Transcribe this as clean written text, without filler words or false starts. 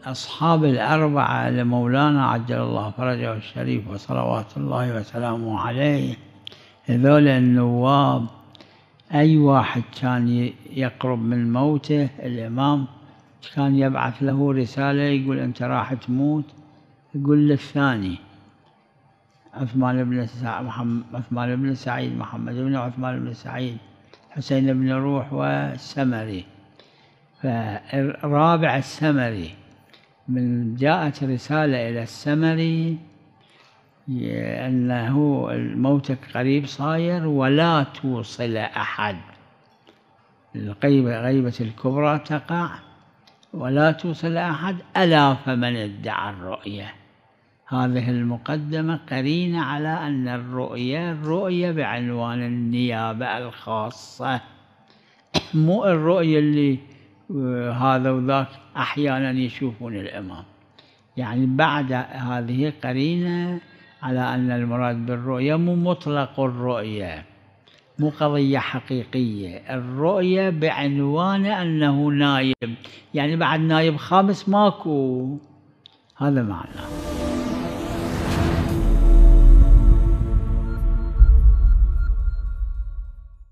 أصحاب الأربعة لمولانا عجل الله فرجه الشريف وصلوات الله وسلامه عليه، هذول النواب أي واحد كان يقرب من موته الإمام كان يبعث له رسالة يقول أنت راح تموت، يقول للثاني عثمان بن سعيد، محمد بن عثمان بن سعيد، حسين بن روح والسمري. فالرابع السمري، من جاءت رسالة إلى السمري أنه الموت قريب صاير ولا توصل أحد، غيبة الكبرى تقع ولا توصل أحد ألا فمن ادعى الرؤية. هذه المقدمة قرينة على أن الرؤية بعنوان النيابة الخاصة، مو الرؤية اللي هذا وذاك أحيانا يشوفون الإمام. يعني بعد هذه قرينة على أن المراد بالرؤية مو مطلق الرؤية، مو قضية حقيقية، الرؤية بعنوان أنه نايب، يعني بعد نايب خامس ماكو، هذا معناه.